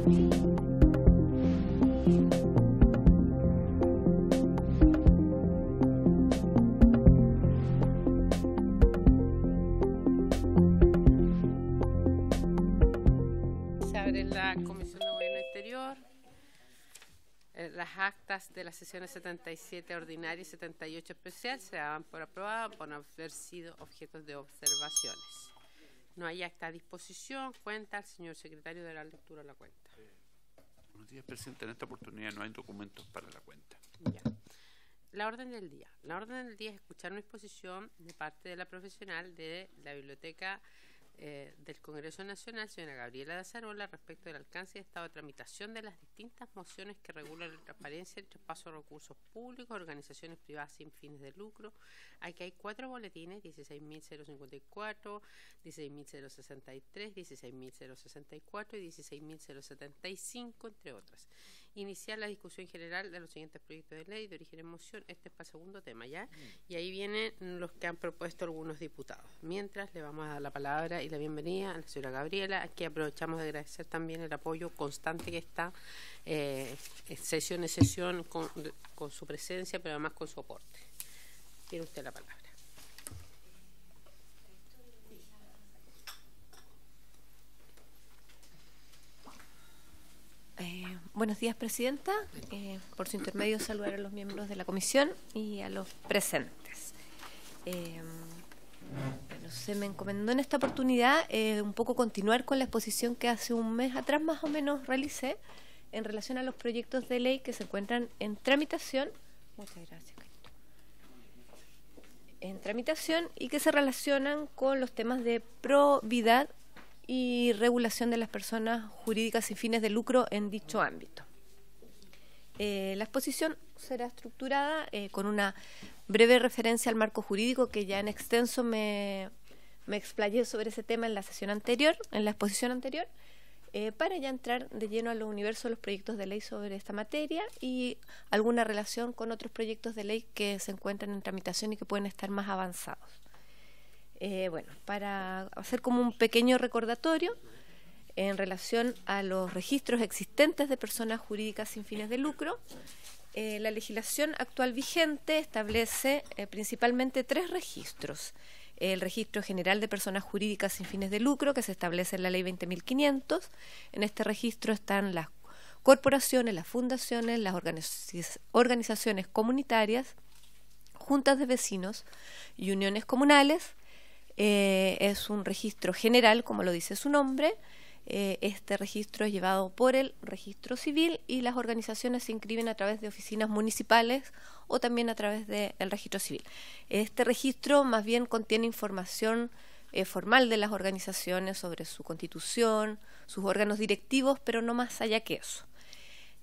En la Comisión de Gobierno Exterior, las actas de las sesiones 77 ordinaria y 78 especial se daban por aprobadas por no haber sido objetos de observaciones. No hay acta a disposición. Cuenta el señor secretario de la lectura de la cuenta. Buenos días, presidente. En esta oportunidad no hay documentos para la cuenta. Ya. La orden del día. La orden del día es escuchar una exposición de parte de la profesional de la Biblioteca del Congreso Nacional, señora Gabriela Dazarola, respecto del alcance y estado de tramitación de las distintas mociones que regulan la transparencia y el traspaso de recursos públicos a organizaciones privadas sin fines de lucro. Aquí hay 4 boletines: 16.054, 16.063, 16.064 y 16.075, entre otras. Iniciar la discusión general de los siguientes proyectos de ley de origen en moción. Este es para el segundo tema, ¿ya? Y ahí vienen los que han propuesto algunos diputados. Mientras, le vamos a dar la palabra y la bienvenida a la señora Gabriela. Aquí aprovechamos de agradecer también el apoyo constante que está sesión en sesión con su presencia, pero además con su aporte. Tiene usted la palabra. Buenos días, presidenta. Por su intermedio, saludar a los miembros de la comisión y a los presentes. Bueno, se me encomendó en esta oportunidad un poco continuar con la exposición que hace un mes atrás más o menos realicé en relación a los proyectos de ley que se encuentran en tramitación. Muchas gracias. En tramitación y que se relacionan con los temas de probidad y regulación de las personas jurídicas sin fines de lucro en dicho ámbito. La exposición será estructurada con una breve referencia al marco jurídico que ya en extenso me explayé sobre ese tema en la sesión anterior, en la exposición anterior, para ya entrar de lleno a los universos de los proyectos de ley sobre esta materia y alguna relación con otros proyectos de ley que se encuentran en tramitación y que pueden estar más avanzados. Bueno, para hacer como un pequeño recordatorio en relación a los registros existentes de personas jurídicas sin fines de lucro, la legislación actual vigente establece principalmente 3 registros. El registro general de personas jurídicas sin fines de lucro, que se establece en la ley 20.500. En este registro están las corporaciones, las fundaciones, las organizaciones comunitarias, juntas de vecinos y uniones comunales. Es un registro general, como lo dice su nombre. Este registro es llevado por el registro civil y las organizaciones se inscriben a través de oficinas municipales o también a través del registro civil. Este registro más bien contiene información formal de las organizaciones sobre su constitución, sus órganos directivos, pero no más allá que eso.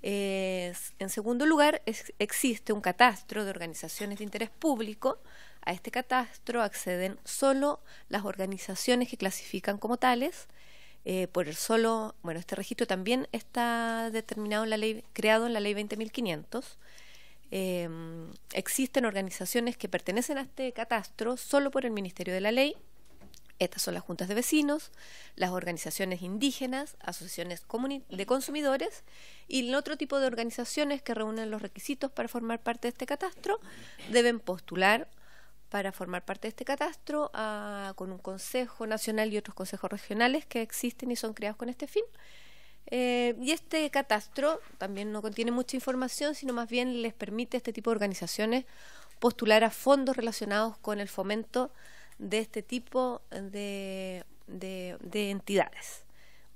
En segundo lugar, existe un catastro de organizaciones de interés público. A este catastro acceden solo las organizaciones que clasifican como tales. Este registro también está determinado en la ley, creado en la ley 20.500. Existen organizaciones que pertenecen a este catastro solo por el Ministerio de la Ley. Estas son las juntas de vecinos, las organizaciones indígenas, asociaciones de consumidores y el otro tipo de organizaciones que reúnen los requisitos para formar parte de este catastro deben postular para formar parte de este catastro con un consejo nacional y otros consejos regionales que existen y son creados con este fin. Y este catastro también no contiene mucha información, sino más bien les permite a este tipo de organizaciones postular a fondos relacionados con el fomento de este tipo de entidades,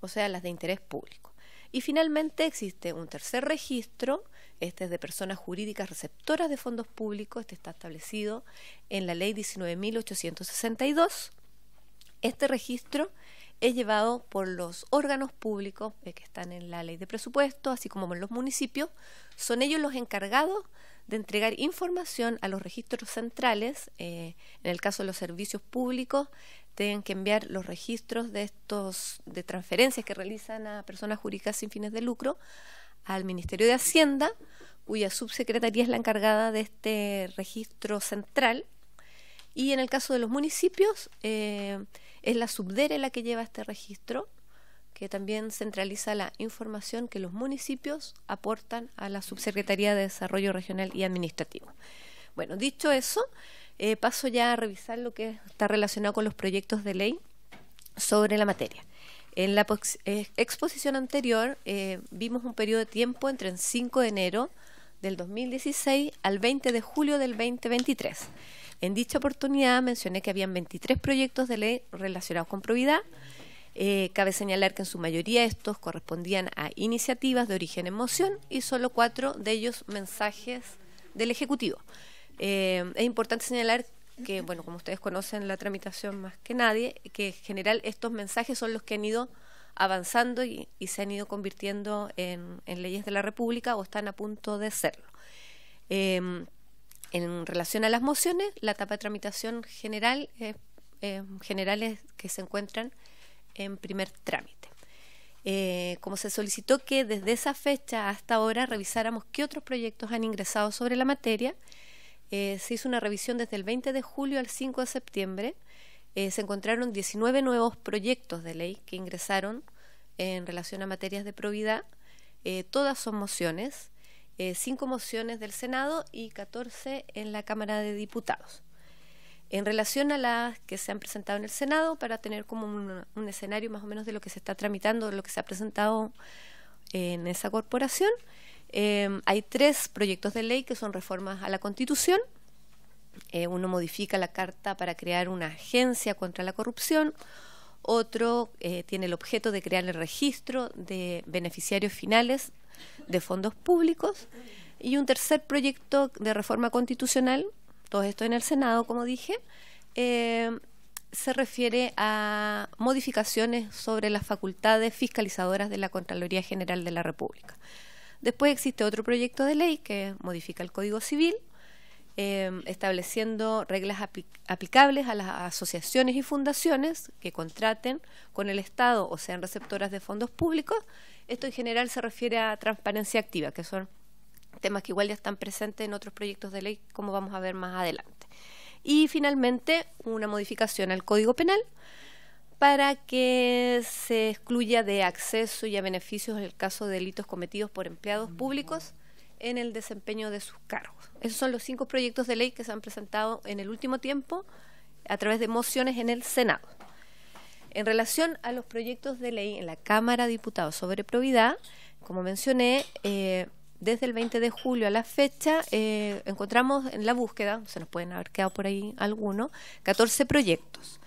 o sea, las de interés público. Y finalmente existe un tercer registro, este es de personas jurídicas receptoras de fondos públicos, este está establecido en la ley 19.862. Este registro es llevado por los órganos públicos que están en la ley de presupuesto, así como en los municipios. Son ellos los encargados de entregar información a los registros centrales. En el caso de los servicios públicos, tienen que enviar los registros de transferencias que realizan a personas jurídicas sin fines de lucro al Ministerio de Hacienda, cuya subsecretaría es la encargada de este registro central. Y en el caso de los municipios, es la Subdere la que lleva este registro, que también centraliza la información que los municipios aportan a la Subsecretaría de Desarrollo Regional y Administrativo. Bueno, dicho eso, paso ya a revisar lo que está relacionado con los proyectos de ley sobre la materia. En la exposición anterior vimos un periodo de tiempo entre el 5 de enero del 2016 al 20 de julio del 2023. En dicha oportunidad mencioné que habían 23 proyectos de ley relacionados con probidad. Cabe señalar que en su mayoría estos correspondían a iniciativas de origen en moción y solo 4 de ellos mensajes del Ejecutivo. Es importante señalar que, bueno, como ustedes conocen la tramitación más que nadie, que en general estos mensajes son los que han ido avanzando y se han ido convirtiendo en leyes de la República o están a punto de serlo. En relación a las mociones, la etapa de tramitación general generales que se encuentran en primer trámite. Como se solicitó que desde esa fecha hasta ahora revisáramos qué otros proyectos han ingresado sobre la materia, se hizo una revisión desde el 20 de julio al 5 de septiembre. Se encontraron 19 nuevos proyectos de ley que ingresaron en relación a materias de probidad. Todas son mociones, 5 mociones del Senado y 14 en la Cámara de Diputados. En relación a las que se han presentado en el Senado, para tener como un escenario más o menos de lo que se está tramitando, de lo que se ha presentado en esa corporación, hay 3 proyectos de ley que son reformas a la Constitución. Uno modifica la Carta para crear una agencia contra la corrupción. Otro tiene el objeto de crear el registro de beneficiarios finales de fondos públicos. Y un tercer proyecto de reforma constitucional, todo esto en el Senado, como dije, se refiere a modificaciones sobre las facultades fiscalizadoras de la Contraloría General de la República. Después existe otro proyecto de ley que modifica el Código Civil, estableciendo reglas aplicables a las asociaciones y fundaciones que contraten con el Estado o sean receptoras de fondos públicos. Esto en general se refiere a transparencia activa, que son temas que igual ya están presentes en otros proyectos de ley, como vamos a ver más adelante. Y finalmente, una modificación al Código Penal para que se excluya de acceso y a beneficios en el caso de delitos cometidos por empleados públicos en el desempeño de sus cargos. Esos son los 5 proyectos de ley que se han presentado en el último tiempo a través de mociones en el Senado. En relación a los proyectos de ley en la Cámara de Diputados sobre probidad, como mencioné, desde el 20 de julio a la fecha encontramos en la búsqueda, se nos pueden haber quedado por ahí algunos, 14 proyectos.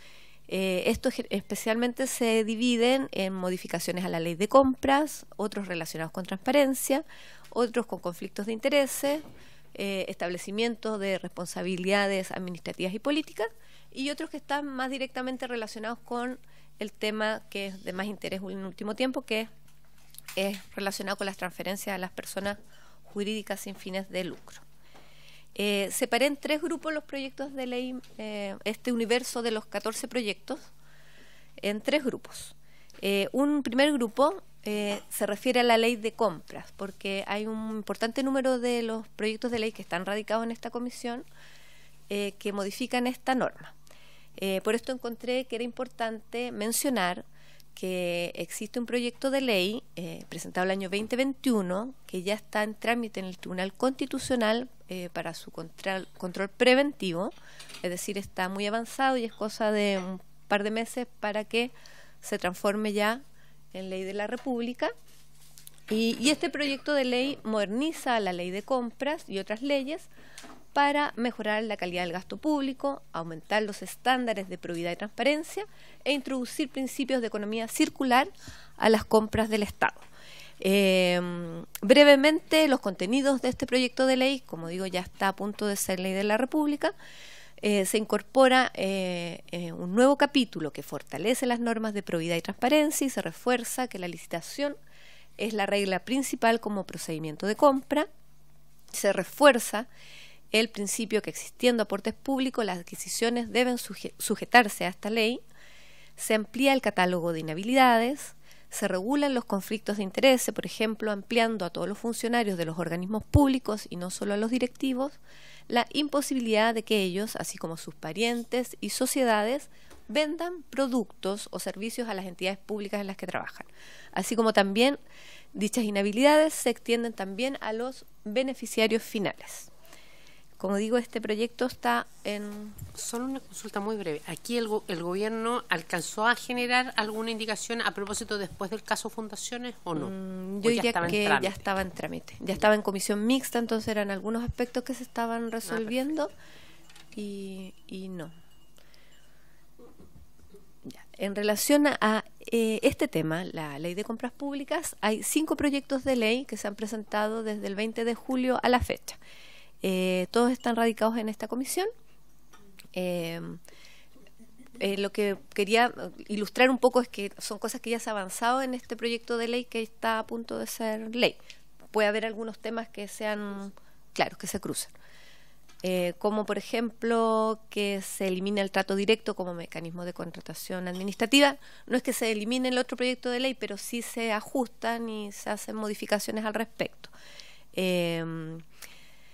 Estos especialmente se dividen en modificaciones a la ley de compras, otros relacionados con transparencia, otros con conflictos de intereses, establecimientos de responsabilidades administrativas y políticas, y otros que están más directamente relacionados con el tema que es de más interés en el último tiempo, que es relacionado con las transferencias a las personas jurídicas sin fines de lucro. Separé en 3 grupos los proyectos de ley, este universo de los 14 proyectos, en 3 grupos. Un primer grupo se refiere a la ley de compras, porque hay un importante número de los proyectos de ley que están radicados en esta comisión que modifican esta norma. Por esto encontré que era importante mencionar que existe un proyecto de ley presentado el año 2021 que ya está en trámite en el Tribunal Constitucional para su control preventivo, es decir, está muy avanzado y es cosa de un par de meses para que se transforme ya en ley de la República. Y este proyecto de ley moderniza la ley de compras y otras leyes para mejorar la calidad del gasto público, aumentar los estándares de probidad y transparencia e introducir principios de economía circular a las compras del Estado. Brevemente, los contenidos de este proyecto de ley, como digo, ya está a punto de ser ley de la República. Se incorpora un nuevo capítulo que fortalece las normas de probidad y transparencia y se refuerza que la licitación es la regla principal como procedimiento de compra. Se refuerza el principio que existiendo aportes públicos las adquisiciones deben sujetarse a esta ley. Se amplía el catálogo de inhabilidades. Se regulan los conflictos de interés, por ejemplo, ampliando a todos los funcionarios de los organismos públicos y no solo a los directivos, la imposibilidad de que ellos, así como sus parientes y sociedades, vendan productos o servicios a las entidades públicas en las que trabajan. Así como también dichas inhabilidades se extienden también a los beneficiarios finales. Como digo, este proyecto está en... Solo una consulta muy breve. ¿Aquí el gobierno alcanzó a generar alguna indicación a propósito después del caso Fundaciones o no? Yo diría que ya estaba en trámite. Ya estaba en comisión mixta, entonces eran algunos aspectos que se estaban resolviendo y no. Ya. En relación a este tema, la ley de compras públicas, hay 5 proyectos de ley que se han presentado desde el 20 de julio a la fecha. Todos están radicados en esta comisión. Lo que quería ilustrar un poco es que son cosas que ya se ha avanzado en este proyecto de ley que está a punto de ser ley. Puede haber algunos temas que sean, claro, que se cruzan. Como por ejemplo que se elimine el trato directo como mecanismo de contratación administrativa. No es que se elimine el otro proyecto de ley, pero sí se ajustan y se hacen modificaciones al respecto.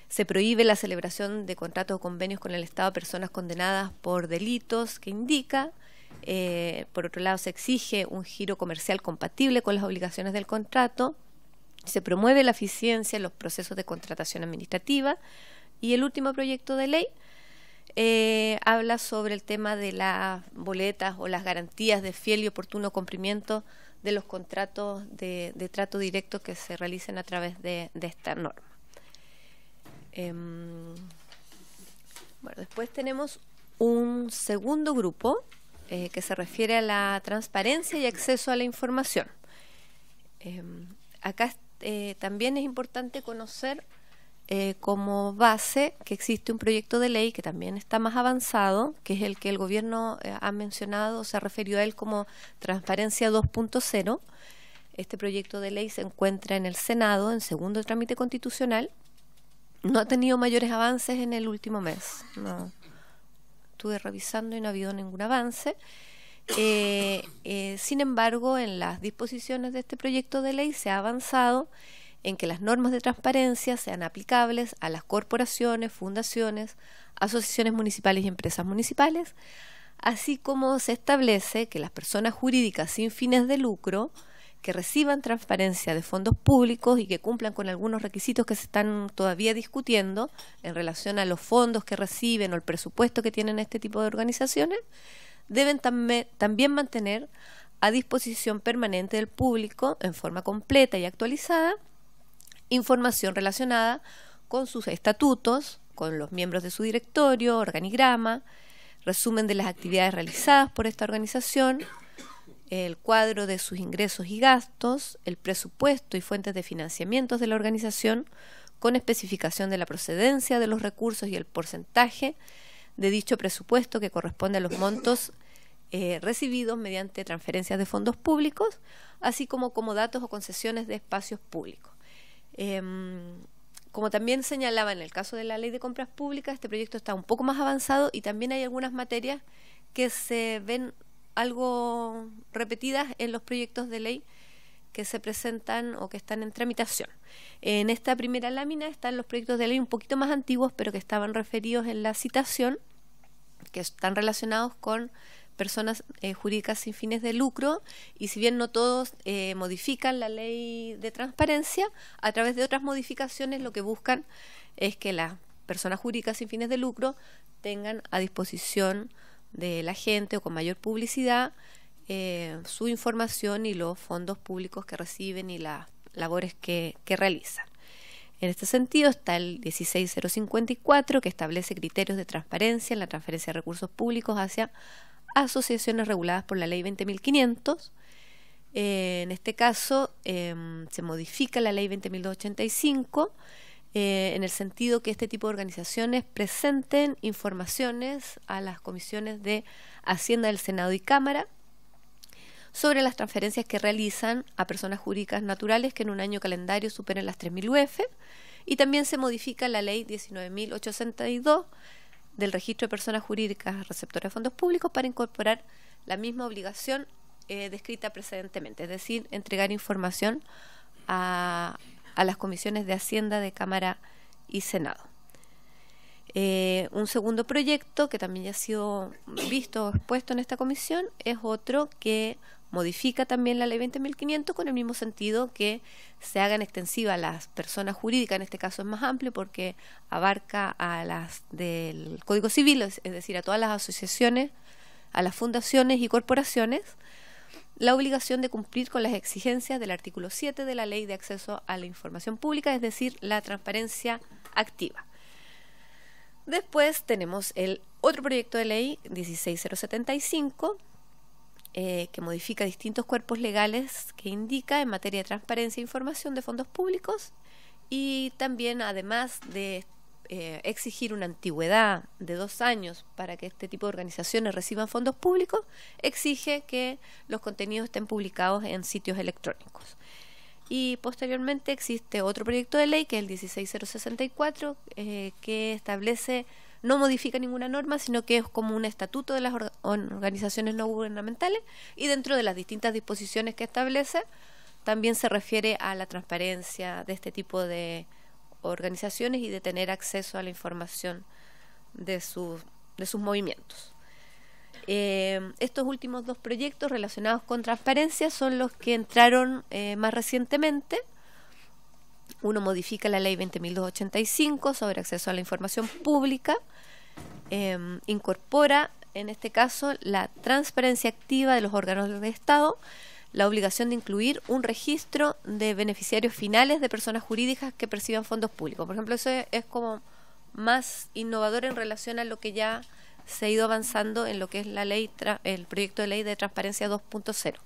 Se prohíbe la celebración de contratos o convenios con el Estado a personas condenadas por delitos que indica. Por otro lado, se exige un giro comercial compatible con las obligaciones del contrato. Se promueve la eficiencia en los procesos de contratación administrativa. Y el último proyecto de ley habla sobre el tema de las boletas o las garantías de fiel y oportuno cumplimiento de los contratos de trato directo que se realicen a través de esta norma. Bueno, después tenemos un segundo grupo que se refiere a la transparencia y acceso a la información. Acá también es importante conocer como base que existe un proyecto de ley que también está más avanzado, que es el que el gobierno ha mencionado, se refirió a él como Transparencia 2.0. Este proyecto de ley se encuentra en el Senado en segundo trámite constitucional. No ha tenido mayores avances en el último mes. No. Estuve revisando y no ha habido ningún avance. Sin embargo, en las disposiciones de este proyecto de ley se ha avanzado en que las normas de transparencia sean aplicables a las corporaciones, fundaciones, asociaciones municipales y empresas municipales, así como se establece que las personas jurídicas sin fines de lucro que reciban transparencia de fondos públicos y que cumplan con algunos requisitos que se están todavía discutiendo en relación a los fondos que reciben o el presupuesto que tienen este tipo de organizaciones, deben también mantener a disposición permanente del público, en forma completa y actualizada, información relacionada con sus estatutos, con los miembros de su directorio, organigrama, resumen de las actividades realizadas por esta organización, el cuadro de sus ingresos y gastos, el presupuesto y fuentes de financiamientos de la organización, con especificación de la procedencia de los recursos y el porcentaje de dicho presupuesto que corresponde a los montos recibidos mediante transferencias de fondos públicos, así como datos o concesiones de espacios públicos. Como también señalaba en el caso de la ley de compras públicas, este proyecto está un poco más avanzado y también hay algunas materias que se ven algo repetidas en los proyectos de ley que se presentan o que están en tramitación. En esta primera lámina están los proyectos de ley un poquito más antiguos, pero que estaban referidos en la citación, que están relacionados con personas jurídicas sin fines de lucro, y si bien no todos modifican la ley de transparencia, a través de otras modificaciones lo que buscan es que las personas jurídicas sin fines de lucro tengan a disposición de la gente o con mayor publicidad su información y los fondos públicos que reciben y las labores que realizan. En este sentido está el 16054, que establece criterios de transparencia en la transferencia de recursos públicos hacia asociaciones reguladas por la ley 20.500. En este caso se modifica la ley 20.285 en el sentido que este tipo de organizaciones presenten informaciones a las comisiones de Hacienda del Senado y Cámara sobre las transferencias que realizan a personas jurídicas naturales que en un año calendario superen las 3.000 UF, y también se modifica la ley 19.862 del registro de personas jurídicas receptoras de fondos públicos para incorporar la misma obligación descrita precedentemente, es decir, entregar información a las comisiones de Hacienda de Cámara y Senado. Un segundo proyecto que también ya ha sido visto o expuesto en esta comisión es otro que modifica también la ley 20.500 con el mismo sentido que se hagan extensivas a las personas jurídicas. En este caso es más amplio porque abarca a las del Código Civil, es decir, a todas las asociaciones, a las fundaciones y corporaciones, la obligación de cumplir con las exigencias del artículo 7 de la Ley de Acceso a la Información Pública, es decir, la transparencia activa. Después tenemos el otro proyecto de ley 16075, que modifica distintos cuerpos legales que indica en materia de transparencia e información de fondos públicos, y también, además de exigir una antigüedad de 2 años para que este tipo de organizaciones reciban fondos públicos, exige que los contenidos estén publicados en sitios electrónicos. Y posteriormente existe otro proyecto de ley que es el 16064, que establece, no modifica ninguna norma, sino que es como un estatuto de las organizaciones no gubernamentales, y dentro de las distintas disposiciones que establece también se refiere a la transparencia de este tipo de organizaciones y de tener acceso a la información de sus movimientos. Estos últimos 2 proyectos relacionados con transparencia son los que entraron más recientemente. Uno modifica la ley 20.285 sobre acceso a la información pública, incorpora en este caso la transparencia activa de los órganos del Estado, la obligación de incluir un registro de beneficiarios finales de personas jurídicas que perciban fondos públicos. Por ejemplo, eso es como más innovador en relación a lo que ya se ha ido avanzando en lo que es la ley, el proyecto de ley de transparencia 2.0.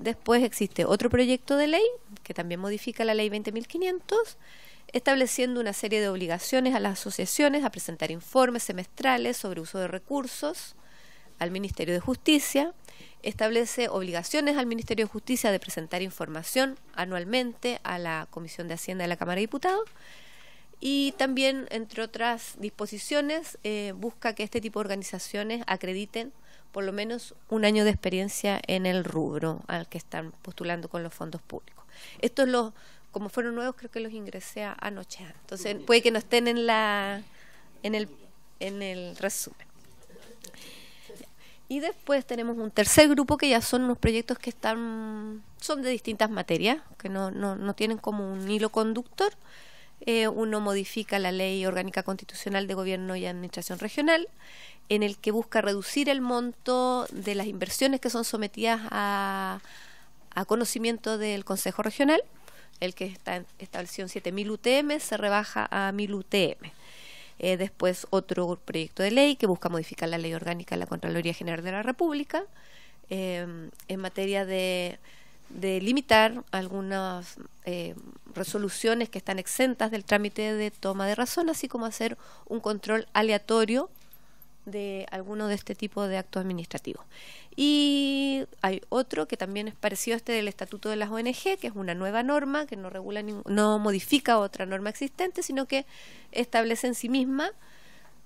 Después existe otro proyecto de ley que también modifica la ley 20.500, estableciendo una serie de obligaciones a las asociaciones a presentar informes semestrales sobre uso de recursos al Ministerio de Justicia. Establece obligaciones al Ministerio de Justicia de presentar información anualmente a la Comisión de Hacienda de la Cámara de Diputados. Y también, entre otras disposiciones, busca que este tipo de organizaciones acrediten por lo menos 1 año de experiencia en el rubro al que están postulando con los fondos públicos. Estos, como fueron nuevos, creo que los ingresé anoche. Entonces, puede que no estén en el resumen. Y después tenemos un tercer grupo que ya son unos proyectos que son de distintas materias, que no tienen como un hilo conductor. Uno modifica la Ley Orgánica Constitucional de Gobierno y Administración Regional, en el que busca reducir el monto de las inversiones que son sometidas a conocimiento del Consejo Regional. El que está establecido en 7.000 UTM se rebaja a 1.000 UTM. Después otro proyecto de ley que busca modificar la Ley Orgánica de la Contraloría General de la República, en materia de limitar algunas resoluciones que están exentas del trámite de toma de razón, así como hacer un control aleatorio de alguno de este tipo de actos administrativos. Y hay otro que también es parecido a este del Estatuto de las ONG, que es una nueva norma que no modifica otra norma existente, sino que establece en sí misma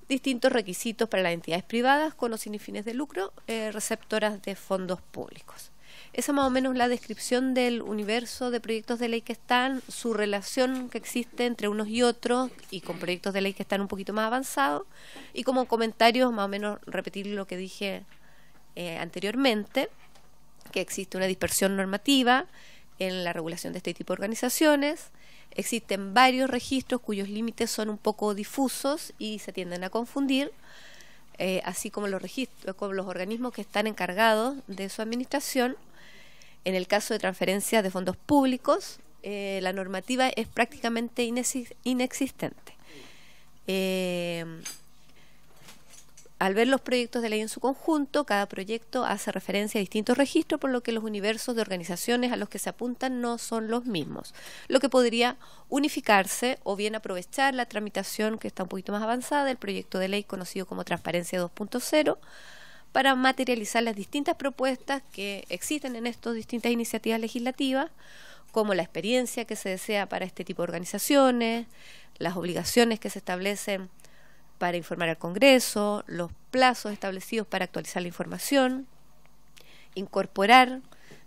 distintos requisitos para las entidades privadas con o sin fines de lucro, receptoras de fondos públicos. Esa es más o menos la descripción del universo de proyectos de ley que están, su relación que existe entre unos y otros, y con proyectos de ley que están un poquito más avanzados, y como comentarios más o menos repetir lo que dije anteriormente, que existe una dispersión normativa en la regulación de este tipo de organizaciones. Existen varios registros cuyos límites son un poco difusos y se tienden a confundir, así como los registros, como los organismos que están encargados de su administración. En el caso de transferencias de fondos públicos, la normativa es prácticamente inexistente. Al ver los proyectos de ley en su conjunto, cada proyecto hace referencia a distintos registros, por lo que los universos de organizaciones a los que se apuntan no son los mismos, lo que podría unificarse o bien aprovechar la tramitación que está un poquito más avanzada del proyecto de ley conocido como Transparencia 2.0 para materializar las distintas propuestas que existen en estas distintas iniciativas legislativas, como la experiencia que se desea para este tipo de organizaciones, las obligaciones que se establecen para informar al Congreso, los plazos establecidos para actualizar la información, incorporar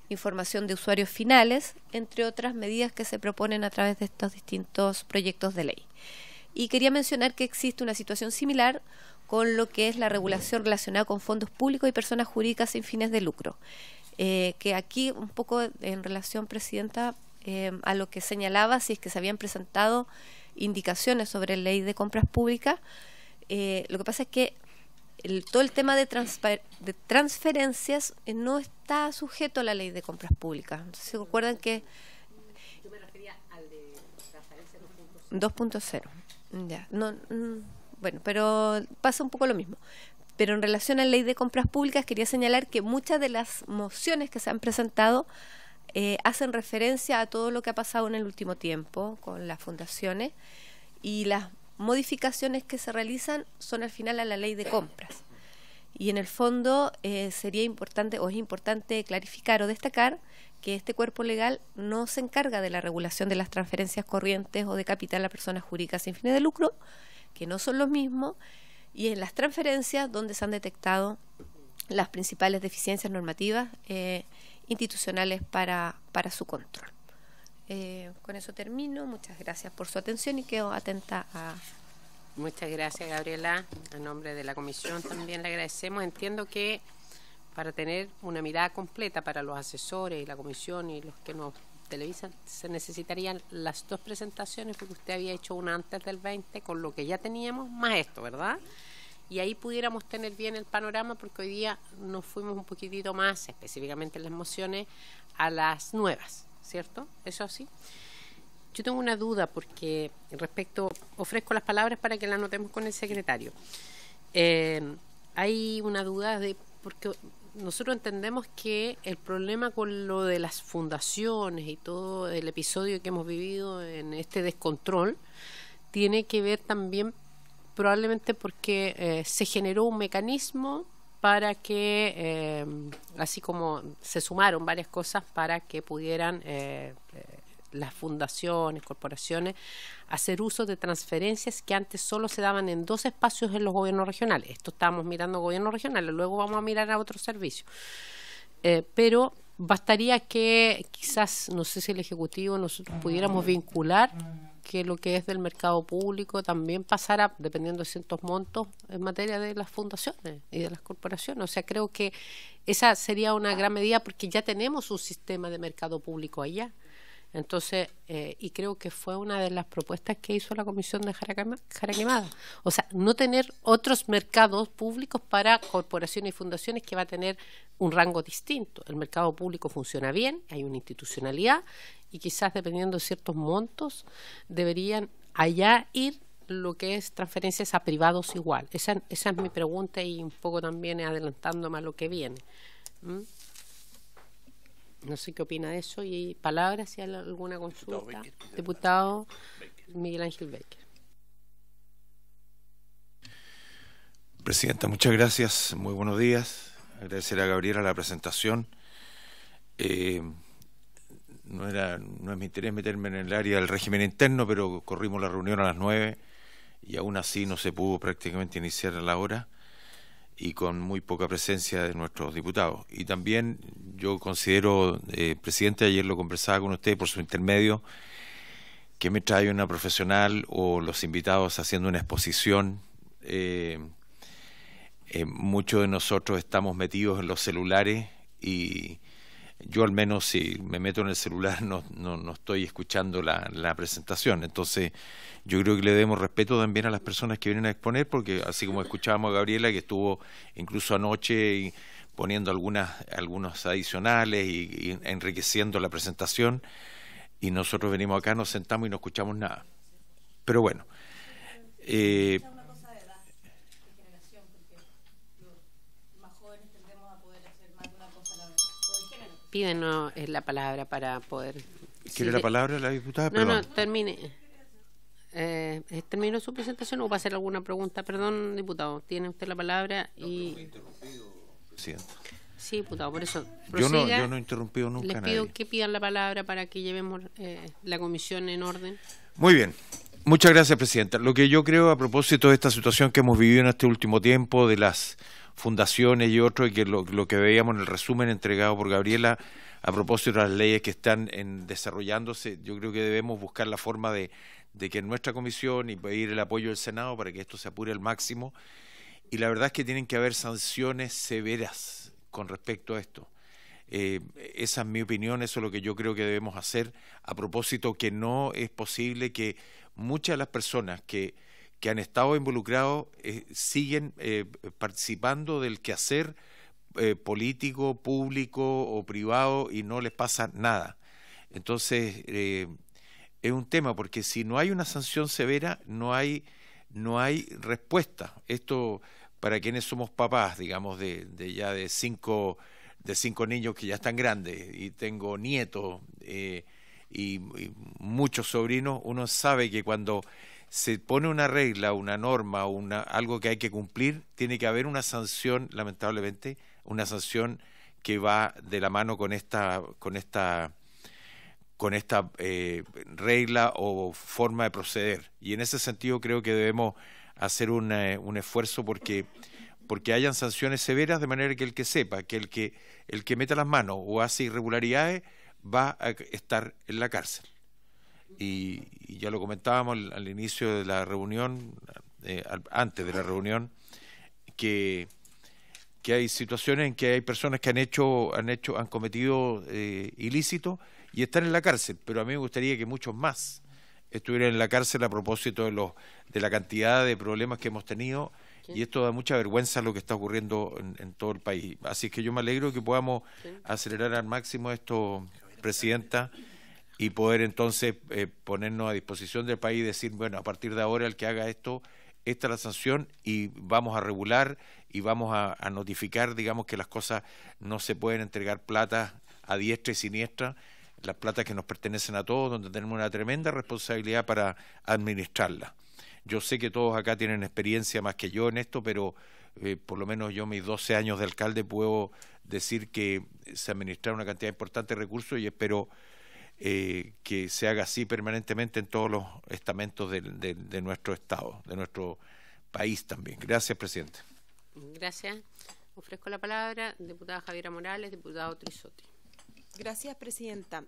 información de usuarios finales, entre otras medidas que se proponen a través de estos distintos proyectos de ley. Y quería mencionar que existe una situación similar con lo que es la regulación relacionada con fondos públicos y personas jurídicas sin fines de lucro. Que aquí un poco en relación, Presidenta, a lo que señalaba, si es que se habían presentado indicaciones sobre ley de compras públicas, lo que pasa es que todo el tema de transferencias no está sujeto a la ley de compras públicas. Entonces, ¿se acuerdan que? Yo me refería al de transferencia 2.0. Ya, bueno, pero pasa un poco lo mismo. Pero en relación a la ley de compras públicas, quería señalar que muchas de las mociones que se han presentado hacen referencia a todo lo que ha pasado en el último tiempo con las fundaciones, y las modificaciones que se realizan son al final a la ley de compras. Y en el fondo sería importante, o es importante clarificar o destacar que este cuerpo legal no se encarga de la regulación de las transferencias corrientes o de capital a personas jurídicas sin fines de lucro, que no son los mismos, y en las transferencias donde se han detectado las principales deficiencias normativas institucionales para su control. Con eso termino. Muchas gracias por su atención y quedo atenta a... Muchas gracias, Gabriela. A nombre de la comisión también le agradecemos. Entiendo que para tener una mirada completa para los asesores y la comisión y los que nos televisan, se necesitarían las dos presentaciones, porque usted había hecho una antes del 20 con lo que ya teníamos, más esto, ¿verdad? Y ahí pudiéramos tener bien el panorama, porque hoy día nos fuimos un poquitito más, específicamente en las mociones, a las nuevas, ¿cierto? ¿Eso así? Yo tengo una duda, porque ofrezco las palabras para que las anotemos con el secretario. Hay una duda porque nosotros entendemos que el problema con lo de las fundaciones y todo el episodio que hemos vivido en este descontrol tiene que ver también probablemente porque se generó un mecanismo para que, así como se sumaron varias cosas para que pudieran las fundaciones, corporaciones, hacer uso de transferencias que antes solo se daban en 2 espacios en los gobiernos regionales. Esto estábamos mirando gobiernos regionales, luego vamos a mirar a otros servicios. Pero bastaría que quizás, no sé si el Ejecutivo, nosotros pudiéramos vincular que lo que es del mercado público también pasara, dependiendo de ciertos montos, en materia de las fundaciones y de las corporaciones. O sea, creo que esa sería una gran medida, porque ya tenemos un sistema de mercado público allá. Entonces, y creo que fue una de las propuestas que hizo la Comisión de Jaraquemada. O sea, no tener otros mercados públicos para corporaciones y fundaciones, que va a tener un rango distinto. El mercado público funciona bien, hay una institucionalidad, y quizás dependiendo de ciertos montos deberían allá ir lo que es transferencias a privados igual. Esa es mi pregunta, y un poco también adelantándome a lo que viene. No sé qué opina de eso. Y palabras, si hay alguna consulta. Diputado Miguel Ángel Baker. Presidenta, muchas gracias. Muy buenos días. Agradecer a Gabriela la presentación. No es mi interés meterme en el área del régimen interno, pero corrimos la reunión a las 9 y aún así no se pudo prácticamente iniciar a la hora, y con muy poca presencia de nuestros diputados. Y también yo considero, presidente, ayer lo conversaba con usted por su intermedio, que me trae una profesional o los invitados haciendo una exposición. Muchos de nosotros estamos metidos en los celulares, y yo al menos si me meto en el celular no estoy escuchando la presentación. Entonces yo creo que le debemos respeto también a las personas que vienen a exponer, porque así como escuchábamos a Gabriela, que estuvo incluso anoche poniendo algunos adicionales y enriqueciendo la presentación, y nosotros venimos acá, nos sentamos y no escuchamos nada. Pero bueno, Pídenos la palabra para poder... ¿Quiere la palabra la diputada? No, termine. ¿Terminó su presentación o va a hacer alguna pregunta? Perdón, diputado, tiene usted la palabra y... No, interrumpido, presidente. Sí, diputado, por eso. Yo no he interrumpido nunca. Les pido que pidan la palabra para que llevemos la comisión en orden. Muy bien. Muchas gracias, presidenta. Lo que yo creo a propósito de esta situación que hemos vivido en este último tiempo, de las fundaciones y otros, y que lo que veíamos en el resumen entregado por Gabriela, a propósito de las leyes que están desarrollándose, yo creo que debemos buscar la forma de que en nuestra comisión y pedir el apoyo del Senado para que esto se apure al máximo. Y la verdad es que tienen que haber sanciones severas con respecto a esto. Esa es mi opinión, eso es lo que yo creo que debemos hacer, a propósito que no es posible que muchas de las personas que han estado involucrados siguen participando del quehacer político, público o privado y no les pasa nada. Entonces, es un tema, porque si no hay una sanción severa, no hay respuesta. Esto, para quienes somos papás, digamos, de cinco niños que ya están grandes, y tengo nietos y muchos sobrinos, uno sabe que cuando se pone una regla, una norma, algo que hay que cumplir, tiene que haber una sanción, lamentablemente, una sanción que va de la mano con esta regla o forma de proceder. Y en ese sentido creo que debemos hacer un esfuerzo porque hayan sanciones severas, de manera que el que sepa que el que meta las manos o hace irregularidades va a estar en la cárcel. Y ya lo comentábamos al inicio de la reunión, antes de la reunión, que hay situaciones en que hay personas que han cometido ilícitos y están en la cárcel, pero a mí me gustaría que muchos más estuvieran en la cárcel a propósito de la cantidad de problemas que hemos tenido, y esto da mucha vergüenza lo que está ocurriendo en todo el país. Así que yo me alegro que podamos acelerar al máximo esto, Presidenta, y poder entonces ponernos a disposición del país y decir, bueno, a partir de ahora el que haga esto, esta es la sanción, y vamos a regular y vamos a notificar, digamos, que las cosas no se pueden entregar plata a diestra y siniestra, las platas que nos pertenecen a todos, donde tenemos una tremenda responsabilidad para administrarla. Yo sé que todos acá tienen experiencia más que yo en esto, pero por lo menos yo, mis 12 años de alcalde, puedo decir que se administraron una cantidad importante de recursos, y espero que se haga así permanentemente en todos los estamentos de nuestro Estado, de nuestro país también. Gracias, Presidente. Gracias. Ofrezco la palabra, diputada Javiera Morales, diputado Trisotti. Gracias, Presidenta.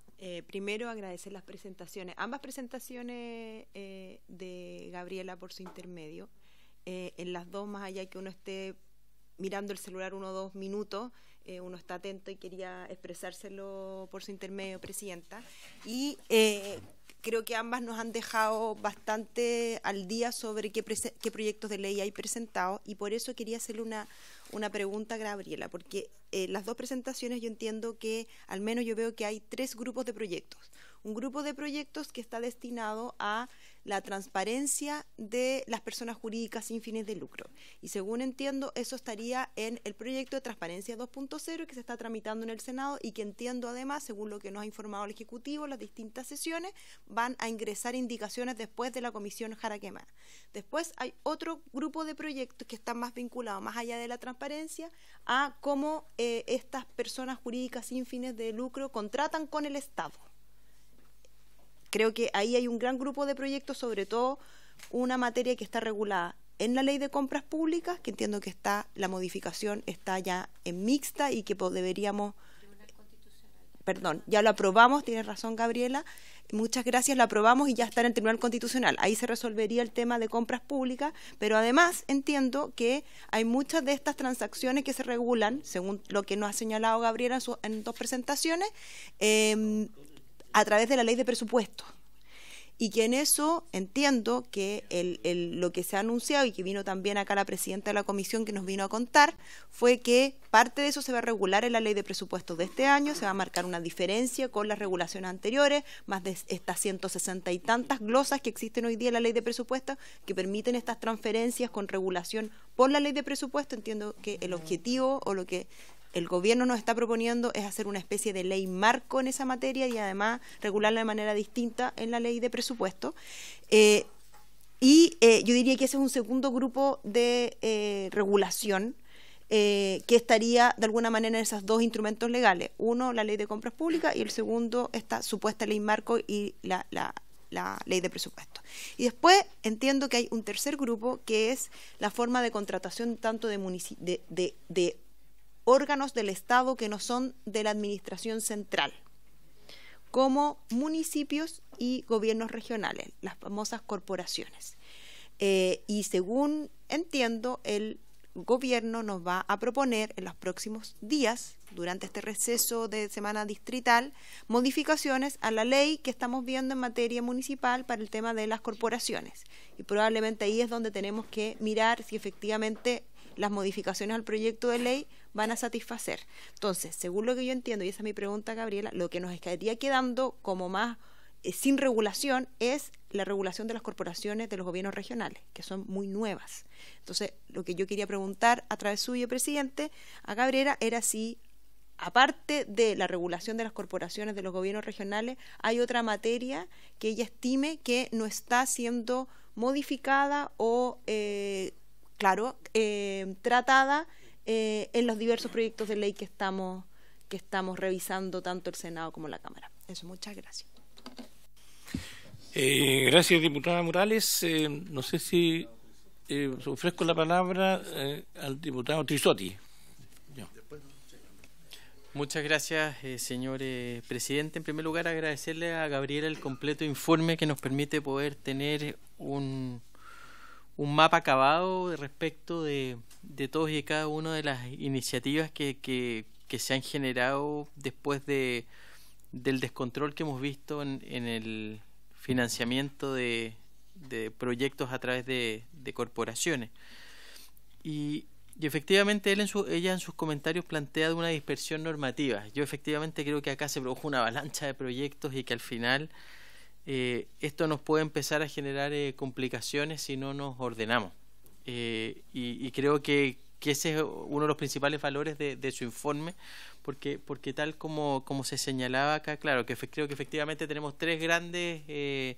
Primero, agradecer las presentaciones, ambas presentaciones de Gabriela por su intermedio. En las dos, más allá que uno esté mirando el celular 1 o 2 minutos, uno está atento, y quería expresárselo por su intermedio, Presidenta. Y creo que ambas nos han dejado bastante al día sobre qué proyectos de ley hay presentados, y por eso quería hacerle una pregunta a Gabriela, porque las dos presentaciones yo entiendo que, al menos yo veo que hay 3 grupos de proyectos. Un grupo de proyectos que está destinado a la transparencia de las personas jurídicas sin fines de lucro. Y según entiendo, eso estaría en el proyecto de transparencia 2.0 que se está tramitando en el Senado, y que entiendo además, según lo que nos ha informado el Ejecutivo, las distintas sesiones van a ingresar indicaciones después de la Comisión Jaraquemada. Después hay otro grupo de proyectos que están más vinculados, más allá de la transparencia, a cómo estas personas jurídicas sin fines de lucro contratan con el Estado. Creo que ahí hay un gran grupo de proyectos, sobre todo una materia que está regulada en la Ley de Compras Públicas, que entiendo que la modificación está ya en mixta, y que deberíamos... Perdón, ya lo aprobamos, tiene razón Gabriela, muchas gracias, lo aprobamos y ya está en el Tribunal Constitucional. Ahí se resolvería el tema de compras públicas, pero además entiendo que hay muchas de estas transacciones que se regulan, según lo que nos ha señalado Gabriela en 2 presentaciones, a través de la ley de presupuesto, y que en eso entiendo que lo que se ha anunciado, y que vino también acá la presidenta de la comisión que nos vino a contar, fue que parte de eso se va a regular en la ley de presupuestos de este año. Se va a marcar una diferencia con las regulaciones anteriores, más de estas 160 y tantas glosas que existen hoy día en la ley de presupuestos, que permiten estas transferencias con regulación por la ley de presupuesto. Entiendo que el objetivo, o lo que el gobierno nos está proponiendo, es hacer una especie de ley marco en esa materia, y además regularla de manera distinta en la ley de presupuesto. Yo diría que ese es un segundo grupo de regulación que estaría de alguna manera en esos 2 instrumentos legales. Uno, la ley de compras públicas, y el segundo, esta supuesta ley marco y la ley de presupuesto. Y después entiendo que hay un tercer grupo, que es la forma de contratación tanto de órganos del Estado que no son de la administración central, como municipios y gobiernos regionales, las famosas corporaciones. Y según entiendo, el gobierno nos va a proponer en los próximos días, durante este receso de semana distrital, modificaciones a la ley que estamos viendo en materia municipal para el tema de las corporaciones. Y probablemente ahí es donde tenemos que mirar si efectivamente las modificaciones al proyecto de ley van a satisfacer. Entonces, según lo que yo entiendo, y esa es mi pregunta, Gabriela, lo que nos estaría quedando como más sin regulación es la regulación de las corporaciones de los gobiernos regionales, que son muy nuevas. Entonces, lo que yo quería preguntar a través suyo, presidente, a Gabriela, era si, aparte de la regulación de las corporaciones de los gobiernos regionales, hay otra materia que ella estime que no está siendo modificada o, tratada en los diversos proyectos de ley que estamos revisando tanto el Senado como la Cámara. Eso, muchas gracias. Gracias, diputada Morales. No sé si ofrezco la palabra al diputado Trisotti. Muchas gracias, señor presidente. En primer lugar, agradecerle a Gabriela el completo informe que nos permite poder tener un mapa acabado respecto de todos y cada una de las iniciativas que se han generado después del descontrol que hemos visto en el financiamiento de proyectos a través de corporaciones. Y efectivamente ella en sus comentarios plantea de una dispersión normativa. Yo efectivamente creo que acá se produjo una avalancha de proyectos y que al final esto nos puede empezar a generar complicaciones si no nos ordenamos. Y creo que ese es uno de los principales valores de su informe, porque tal como se señalaba acá, claro, creo que efectivamente tenemos tres grandes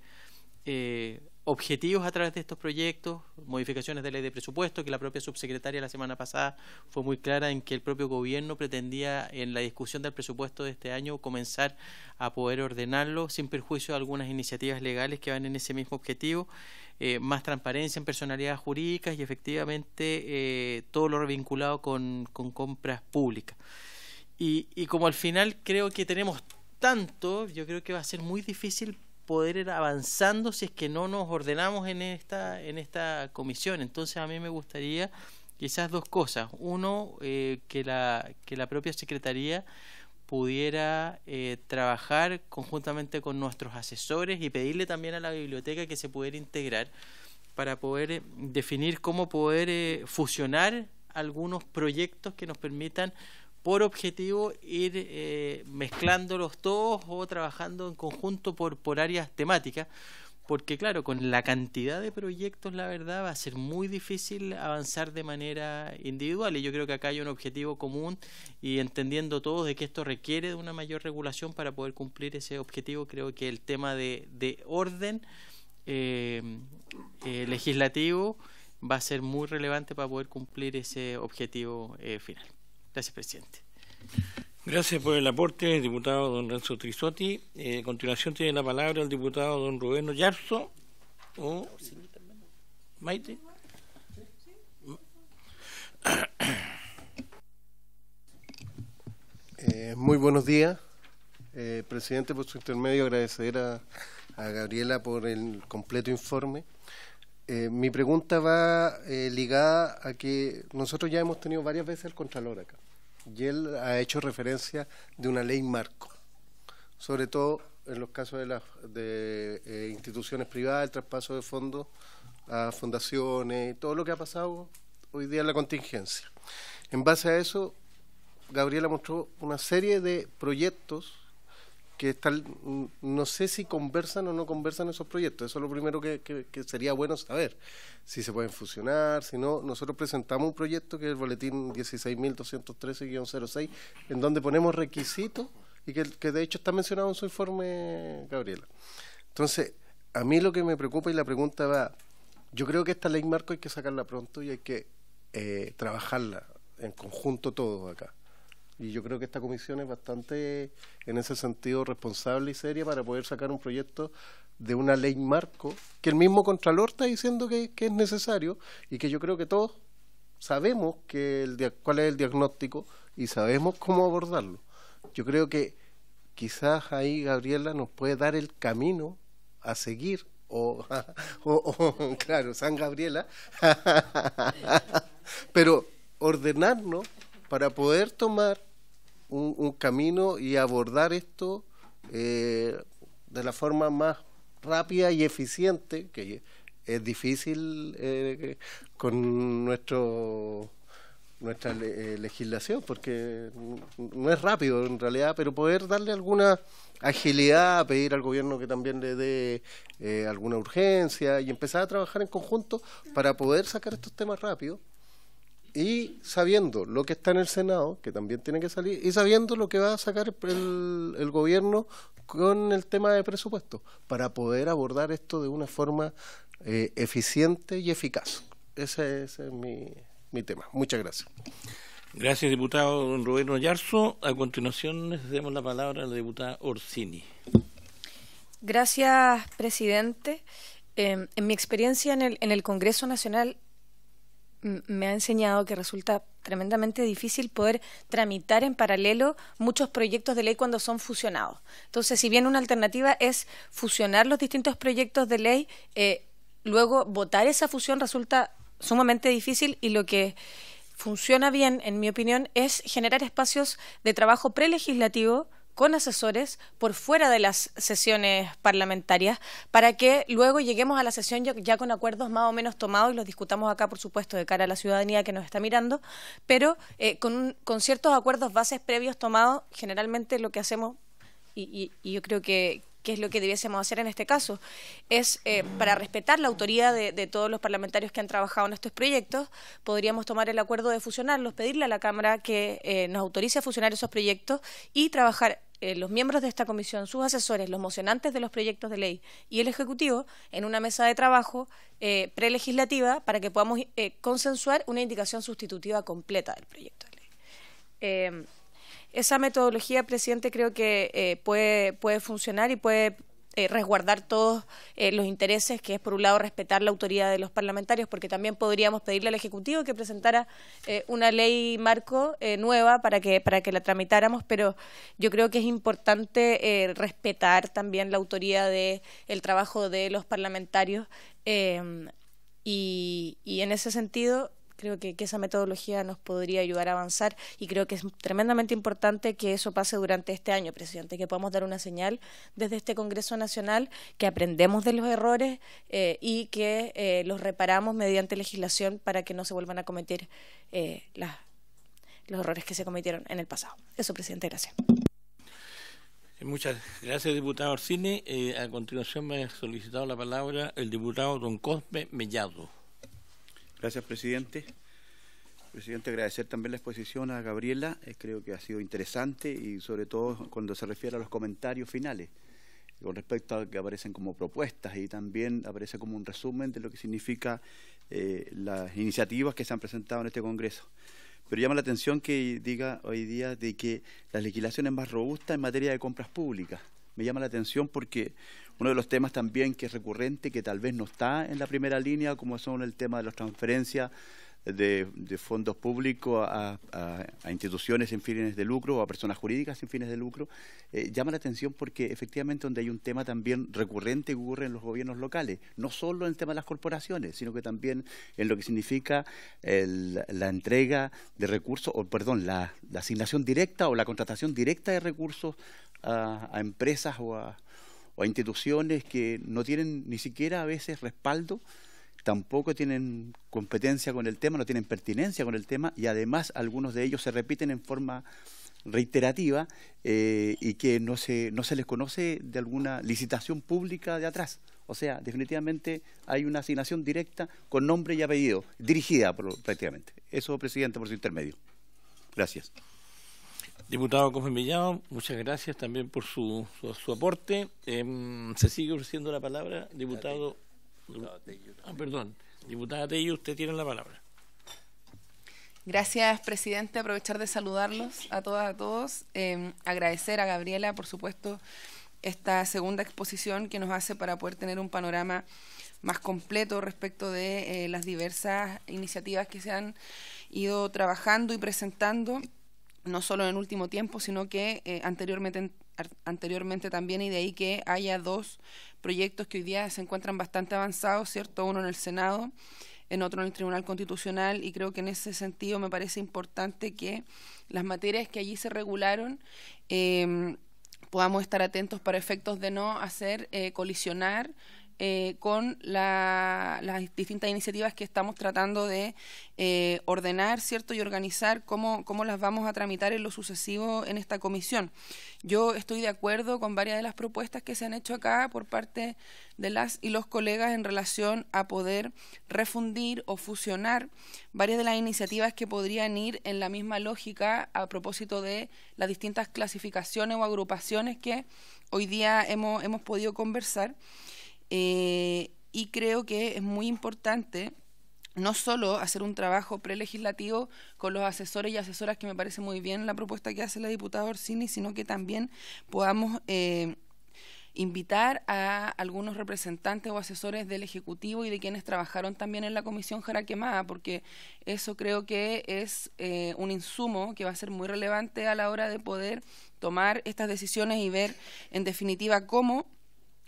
objetivos a través de estos proyectos: modificaciones de ley de presupuesto, que la propia subsecretaria la semana pasada fue muy clara en que el propio gobierno pretendía en la discusión del presupuesto de este año comenzar a poder ordenarlo sin perjuicio de algunas iniciativas legales que van en ese mismo objetivo. Más transparencia en personalidades jurídicas y efectivamente todo lo vinculado con compras públicas. Y como al final creo que tenemos tanto, yo creo que va a ser muy difícil poder ir avanzando si es que no nos ordenamos en esta comisión. Entonces a mí me gustaría quizás dos cosas. Uno, que la propia Secretaría pudiera trabajar conjuntamente con nuestros asesores y pedirle también a la biblioteca que se pudiera integrar para poder definir cómo poder fusionar algunos proyectos que nos permitan por objetivo ir mezclándolos todos o trabajando en conjunto por áreas temáticas, porque claro, con la cantidad de proyectos, la verdad, va a ser muy difícil avanzar de manera individual, y yo creo que acá hay un objetivo común, y entendiendo todos de que esto requiere de una mayor regulación para poder cumplir ese objetivo, creo que el tema de orden legislativo va a ser muy relevante para poder cumplir ese objetivo final. Gracias, presidente. Gracias por el aporte, diputado don Renzo Trisotti. A continuación tiene la palabra el diputado don Rubén Yarzo. ¿O Maite? Muy buenos días. Presidente, por su intermedio, agradecer a Gabriela por el completo informe. Mi pregunta va ligada a que nosotros ya hemos tenido varias veces al Contralor acá, y él ha hecho referencia de una ley marco, sobre todo en los casos de instituciones privadas, el traspaso de fondos a fundaciones, todo lo que ha pasado hoy día en la contingencia. En base a eso, Gabriela mostró una serie de proyectos que están, no sé si conversan o no conversan esos proyectos. Eso es lo primero que sería bueno saber, si se pueden fusionar, si no. Nosotros presentamos un proyecto que es el boletín 16.213-06, en donde ponemos requisitos y que de hecho está mencionado en su informe, Gabriela. Entonces, a mí lo que me preocupa, y la pregunta va, yo creo que esta ley marco hay que sacarla pronto y hay que trabajarla en conjunto todos acá. Y yo creo que esta comisión es bastante, en ese sentido, responsable y seria para poder sacar un proyecto de una ley marco que el mismo Contralor está diciendo que es necesario, y que yo creo que todos sabemos cuál es el diagnóstico y sabemos cómo abordarlo. Yo creo que quizás ahí Gabriela nos puede dar el camino a seguir, o claro, San Gabriela, pero ordenarnos para poder tomar un camino y abordar esto de la forma más rápida y eficiente, que es difícil con nuestra legislación, porque no es rápido en realidad, pero poder darle alguna agilidad, pedir al gobierno que también le dé alguna urgencia y empezar a trabajar en conjunto para poder sacar estos temas rápido, y sabiendo lo que está en el Senado, que también tiene que salir, y sabiendo lo que va a sacar el gobierno con el tema de presupuesto, para poder abordar esto de una forma eficiente y eficaz. Ese es mi tema. Muchas gracias. Gracias, diputado don Roberto Yarzo. A continuación, le cedemos la palabra a la diputada Orsini. Gracias, presidente. En mi experiencia en el Congreso Nacional me ha enseñado que resulta tremendamente difícil poder tramitar en paralelo muchos proyectos de ley cuando son fusionados. Entonces, si bien una alternativa es fusionar los distintos proyectos de ley, luego votar esa fusión resulta sumamente difícil, y lo que funciona bien, en mi opinión, es generar espacios de trabajo prelegislativo con asesores por fuera de las sesiones parlamentarias, para que luego lleguemos a la sesión ya con acuerdos más o menos tomados, y los discutamos acá, por supuesto, de cara a la ciudadanía que nos está mirando, pero con ciertos acuerdos bases previos tomados. Generalmente lo que hacemos, y yo creo que es lo que debiésemos hacer en este caso, es para respetar la autoría de todos los parlamentarios que han trabajado en estos proyectos, podríamos tomar el acuerdo de fusionarlos, pedirle a la Cámara que nos autorice a fusionar esos proyectos y trabajar los miembros de esta comisión, sus asesores, los mocionantes de los proyectos de ley y el Ejecutivo en una mesa de trabajo prelegislativa, para que podamos consensuar una indicación sustitutiva completa del proyecto de ley. Esa metodología, presidente, creo que puede funcionar y puede resguardar todos los intereses, que es, por un lado, respetar la autoridad de los parlamentarios, porque también podríamos pedirle al Ejecutivo que presentara una ley marco nueva para que la tramitáramos, pero yo creo que es importante respetar también la autoría del trabajo de los parlamentarios, y en ese sentido creo que esa metodología nos podría ayudar a avanzar, y creo que es tremendamente importante que eso pase durante este año, presidente, que podamos dar una señal desde este Congreso Nacional, que aprendemos de los errores y que los reparamos mediante legislación para que no se vuelvan a cometer los errores que se cometieron en el pasado. Eso, presidente, gracias. Muchas gracias, diputado Orsini. A continuación me ha solicitado la palabra el diputado don Cosme Mellado. Gracias, presidente. Presidente, agradecer también la exposición a Gabriela. Creo que ha sido interesante, y sobre todo cuando se refiere a los comentarios finales, con respecto a que aparecen como propuestas, y también aparece como un resumen de lo que significa las iniciativas que se han presentado en este Congreso. Pero llama la atención que diga hoy día de que la legislación es más robusta en materia de compras públicas. Me llama la atención porque uno de los temas también que es recurrente, que tal vez no está en la primera línea, como son el tema de las transferencias de fondos públicos a instituciones sin fines de lucro o a personas jurídicas sin fines de lucro, llama la atención porque efectivamente donde hay un tema también recurrente que ocurre en los gobiernos locales, no solo en el tema de las corporaciones, sino que también en lo que significa la entrega de recursos, la asignación directa o la contratación directa de recursos a empresas o a instituciones que no tienen ni siquiera a veces respaldo, tampoco tienen competencia con el tema, no tienen pertinencia con el tema, y además algunos de ellos se repiten en forma reiterativa y que no se les conoce de alguna licitación pública de atrás. O sea, definitivamente hay una asignación directa con nombre y apellido, dirigida prácticamente. Eso, presidente, por su intermedio. Gracias. Diputado Cosme Mellado, muchas gracias también por su aporte. Se sigue ofreciendo la palabra, diputado. Diputada Tello, usted tiene la palabra. Gracias, presidente. Aprovechar de saludarlos a todas, a todos. Agradecer a Gabriela, por supuesto, esta segunda exposición que nos hace para poder tener un panorama más completo respecto de las diversas iniciativas que se han ido trabajando y presentando, no solo en el último tiempo, sino que anteriormente también, y de ahí que haya dos proyectos que hoy día se encuentran bastante avanzados, ¿cierto? Uno en el Senado, en otro en el Tribunal Constitucional, y creo que en ese sentido me parece importante que las materias que allí se regularon podamos estar atentos para efectos de no hacer colisionar con las distintas iniciativas que estamos tratando de ordenar, ¿cierto? Y organizar cómo las vamos a tramitar en lo sucesivo en esta comisión. Yo estoy de acuerdo con varias de las propuestas que se han hecho acá por parte de las y los colegas en relación a poder refundir o fusionar varias de las iniciativas que podrían ir en la misma lógica a propósito de las distintas clasificaciones o agrupaciones que hoy día hemos podido conversar. Y creo que es muy importante no solo hacer un trabajo prelegislativo con los asesores y asesoras, que me parece muy bien la propuesta que hace la diputada Orsini, sino que también podamos invitar a algunos representantes o asesores del Ejecutivo y de quienes trabajaron también en la Comisión Jara Quemada, porque eso creo que es un insumo que va a ser muy relevante a la hora de poder tomar estas decisiones y ver en definitiva cómo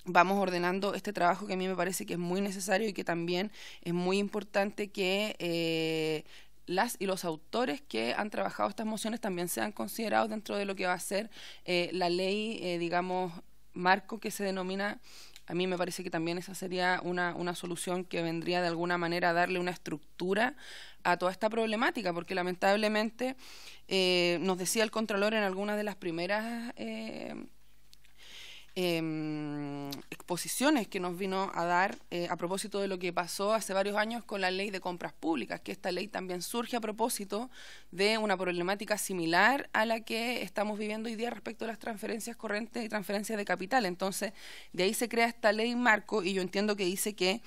vamos ordenando este trabajo, que a mí me parece que es muy necesario y que también es muy importante que las y los autores que han trabajado estas mociones también sean considerados dentro de lo que va a ser la ley, digamos, marco que se denomina. A mí me parece que también esa sería una solución que vendría de alguna manera a darle una estructura a toda esta problemática, porque lamentablemente nos decía el Contralor en algunas de las primeras exposiciones que nos vino a dar a propósito de lo que pasó hace varios años con la ley de compras públicas, que esta ley también surge a propósito de una problemática similar a la que estamos viviendo hoy día respecto a las transferencias corrientes y transferencias de capital. Entonces, de ahí se crea esta ley marco, y yo entiendo que dice que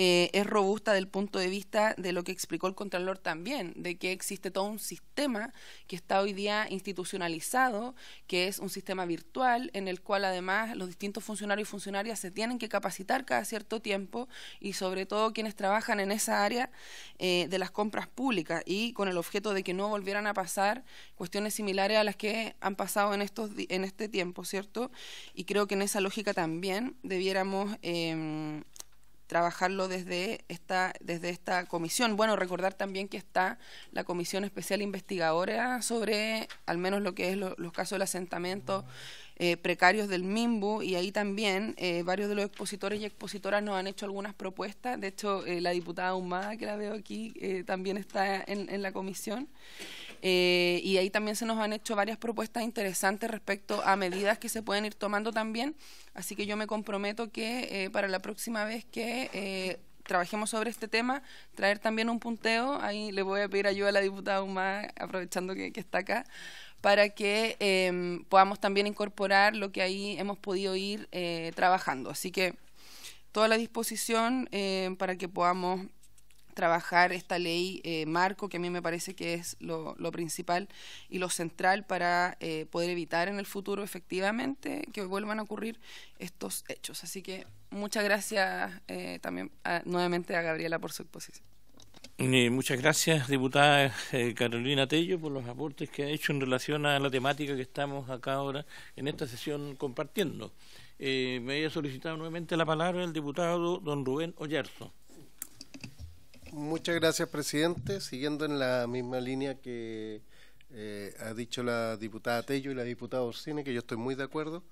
es robusta del punto de vista de lo que explicó el Contralor también, de que existe todo un sistema que está hoy día institucionalizado, que es un sistema virtual en el cual además los distintos funcionarios y funcionarias se tienen que capacitar cada cierto tiempo, y sobre todo quienes trabajan en esa área de las compras públicas, y con el objeto de que no volvieran a pasar cuestiones similares a las que han pasado en este tiempo, ¿cierto? Y creo que en esa lógica también debiéramos trabajarlo desde esta comisión. Bueno, recordar también que está la Comisión Especial Investigadora sobre al menos lo que es los casos del asentamiento precarios del MIMBU, y ahí también varios de los expositores y expositoras nos han hecho algunas propuestas. De hecho, la diputada Ahumada, que la veo aquí, también está en la comisión. Y ahí también se nos han hecho varias propuestas interesantes respecto a medidas que se pueden ir tomando también, así que yo me comprometo que para la próxima vez que trabajemos sobre este tema, traer también un punteo. Ahí le voy a pedir ayuda a la diputada Humada, aprovechando que está acá, para que podamos también incorporar lo que ahí hemos podido ir trabajando. Así que toda la disposición para que podamos trabajar esta ley marco, que a mí me parece que es lo principal y lo central para poder evitar en el futuro efectivamente que vuelvan a ocurrir estos hechos. Así que muchas gracias también nuevamente a Gabriela por su exposición. Muchas gracias, diputada Carolina Tello, por los aportes que ha hecho en relación a la temática que estamos acá ahora en esta sesión compartiendo. Me había solicitado nuevamente la palabra el diputado don Rubén Oyarzo. Muchas gracias, presidente. Siguiendo en la misma línea que ha dicho la diputada Tello y la diputada Orsini, que yo estoy muy de acuerdo,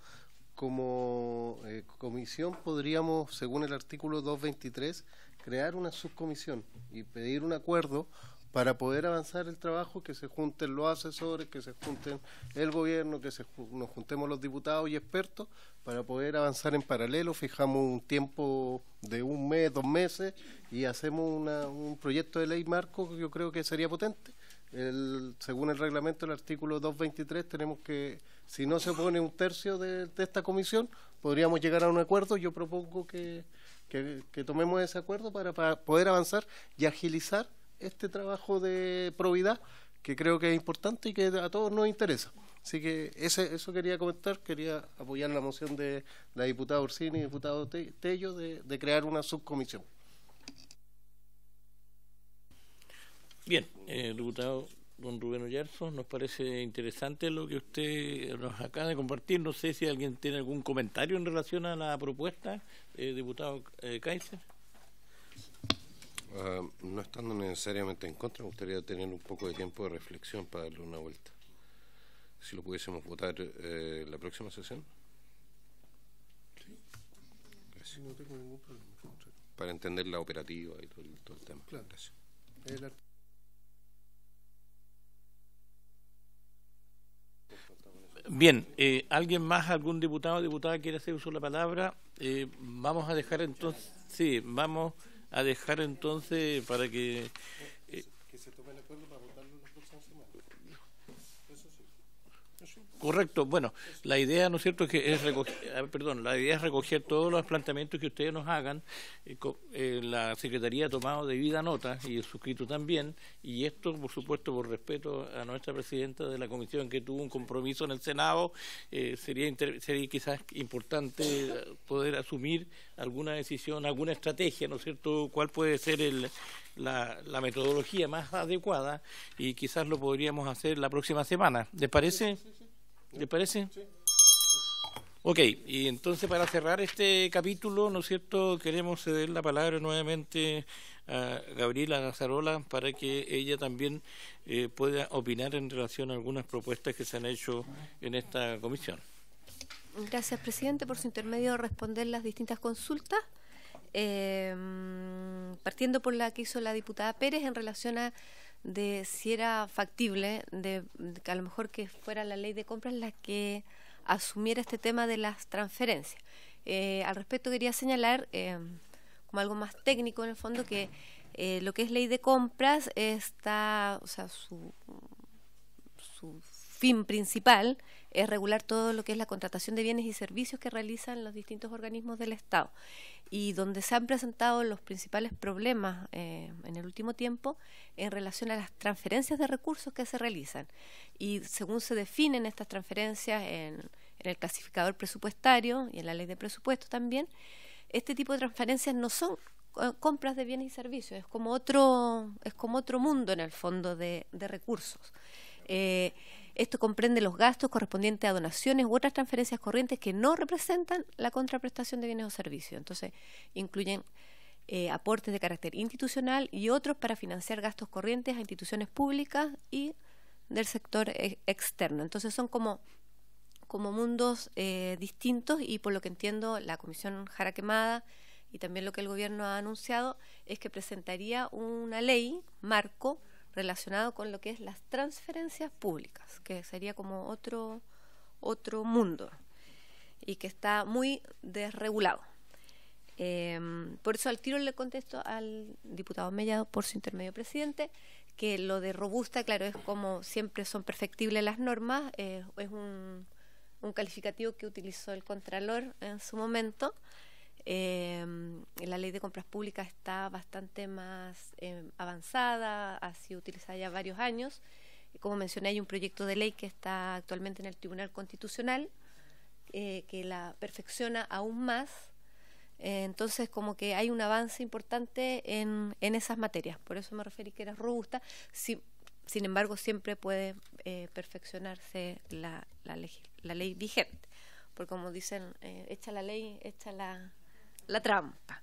como comisión podríamos, según el artículo 223, crear una subcomisión y pedir un acuerdo para poder avanzar el trabajo, que se junten los asesores, que se junten el gobierno, que nos juntemos los diputados y expertos para poder avanzar en paralelo. Fijamos un tiempo de 1 mes, 2 meses y hacemos un proyecto de ley marco que yo creo que sería potente. Según el reglamento del artículo 223 tenemos que, si no se opone 1/3 de esta comisión, podríamos llegar a un acuerdo. Yo propongo que tomemos ese acuerdo para poder avanzar y agilizar este trabajo de probidad, que creo que es importante y que a todos nos interesa. Así que eso quería comentar, quería apoyar la moción de la diputada Orsini y diputado Tello de crear una subcomisión. Bien, diputado don Rubén Oyarzo, nos parece interesante lo que usted nos acaba de compartir. No sé si alguien tiene algún comentario en relación a la propuesta, diputado Kaiser. No estando necesariamente en contra, me gustaría tener un poco de tiempo de reflexión para darle una vuelta. Si lo pudiésemos votar la próxima sesión. Sí. Gracias. No tengo ningún problema. Para entender la operativa y todo el tema. Claro. Gracias. Bien, ¿alguien más, algún diputado o diputada quiere hacer uso de la palabra? Vamos a dejar entonces, para que se tome el acuerdo para votarlo la próxima semana. Eso sí. Correcto. Bueno, la idea, ¿no es cierto?, la idea es recoger todos los planteamientos que ustedes nos hagan. La Secretaría ha tomado debida nota y el suscrito también, y esto, por supuesto, por respeto a nuestra presidenta de la comisión que tuvo un compromiso en el Senado, sería quizás importante poder asumir alguna decisión, alguna estrategia, ¿no es cierto?, cuál puede ser la metodología más adecuada, y quizás lo podríamos hacer la próxima semana. ¿Les parece? ¿Les parece? Sí. Ok, y entonces para cerrar este capítulo, ¿no es cierto?, queremos ceder la palabra nuevamente a Gabriela Dazarola para que ella también pueda opinar en relación a algunas propuestas que se han hecho en esta comisión. Gracias, presidente, por su intermedio responder las distintas consultas. Partiendo por la que hizo la diputada Pérez en relación a de si era factible de que a lo mejor que fuera la ley de compras la que asumiera este tema de las transferencias. Al respecto quería señalar, como algo más técnico en el fondo, que lo que es ley de compras está, o sea, su fin principal es regular todo lo que es la contratación de bienes y servicios que realizan los distintos organismos del Estado, y donde se han presentado los principales problemas en el último tiempo en relación a las transferencias de recursos que se realizan, y según se definen estas transferencias en el clasificador presupuestario y en la ley de presupuesto también, este tipo de transferencias no son compras de bienes y servicios, es como otro mundo en el fondo de recursos. Esto comprende los gastos correspondientes a donaciones u otras transferencias corrientes que no representan la contraprestación de bienes o servicios. Entonces, incluyen aportes de carácter institucional y otros para financiar gastos corrientes a instituciones públicas y del sector externo. Entonces, son como mundos distintos, y por lo que entiendo, la Comisión Jara Quemada y también lo que el Gobierno ha anunciado es que presentaría una ley marco relacionado con lo que es las transferencias públicas, que sería como otro mundo y que está muy desregulado. Por eso al tiro le contesto al diputado Mellado, por su intermedio, presidente, que lo de robusta, claro, es como siempre son perfectibles las normas, es un calificativo que utilizó el Contralor en su momento. La ley de compras públicas está bastante más avanzada, ha sido utilizada ya varios años. Como mencioné, hay un proyecto de ley que está actualmente en el Tribunal Constitucional que la perfecciona aún más. Entonces, como que hay un avance importante en esas materias. Por eso me referí que era robusta. Sin embargo, siempre puede perfeccionarse la ley vigente. Porque como dicen, echa la ley, echa la trampa.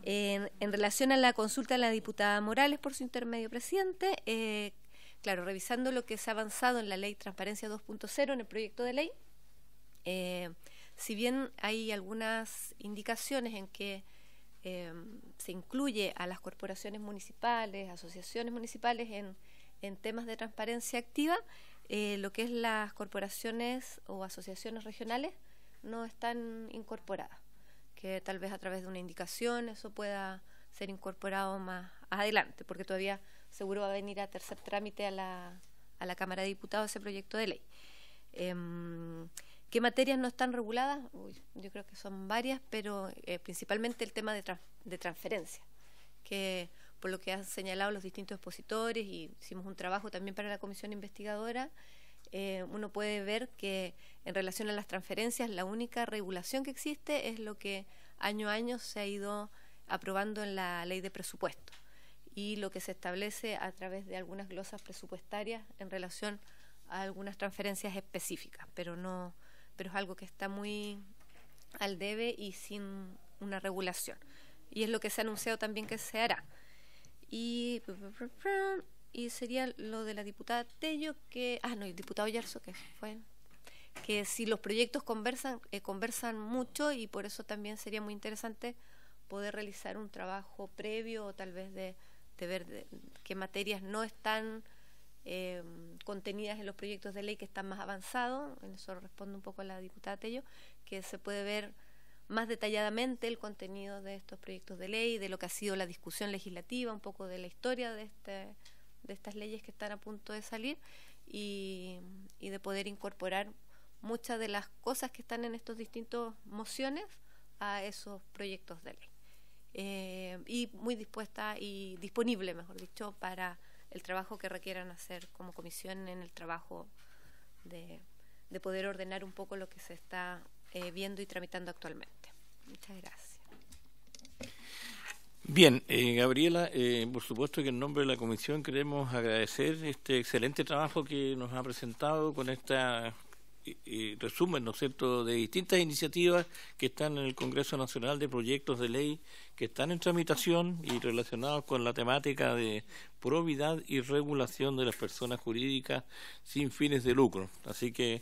En relación a la consulta de la diputada Morales, por su intermedio, presidente, claro, revisando lo que se ha avanzado en la ley Transparencia 2.0, en el proyecto de ley, si bien hay algunas indicaciones en que se incluye a las corporaciones municipales, asociaciones municipales en temas de transparencia activa, lo que es las corporaciones o asociaciones regionales no están incorporadas, que tal vez a través de una indicación eso pueda ser incorporado más adelante, porque todavía seguro va a venir a tercer trámite a la Cámara de Diputados ese proyecto de ley. ¿Qué materias no están reguladas? Yo creo que son varias, pero principalmente el tema de transferencia, que por lo que han señalado los distintos expositores, y hicimos un trabajo también para la comisión investigadora, uno puede ver que en relación a las transferencias, la única regulación que existe es lo que año a año se ha ido aprobando en la ley de presupuesto y lo que se establece a través de algunas glosas presupuestarias en relación a algunas transferencias específicas, pero es algo que está muy al debe y sin una regulación. Y es lo que se ha anunciado también que se hará. Y sería lo de la diputada Tello, el diputado Yarzo, que si los proyectos conversan mucho, y por eso también sería muy interesante poder realizar un trabajo previo o tal vez de ver qué materias no están contenidas en los proyectos de ley que están más avanzados. En eso responde un poco a la diputada Tello, que se puede ver más detalladamente el contenido de estos proyectos de ley, de lo que ha sido la discusión legislativa, un poco de la historia de estas leyes que están a punto de salir y de poder incorporar muchas de las cosas que están en estos distintos mociones a esos proyectos de ley. Y muy dispuesta y disponible, mejor dicho, para el trabajo que requieran hacer como comisión en el trabajo de poder ordenar un poco lo que se está viendo y tramitando actualmente. Muchas gracias. Bien, Gabriela, por supuesto que en nombre de la Comisión queremos agradecer este excelente trabajo que nos ha presentado con esta resumen, ¿no es cierto?, de distintas iniciativas que están en el Congreso Nacional, de proyectos de ley que están en tramitación y relacionados con la temática de probidad y regulación de las personas jurídicas sin fines de lucro. Así que,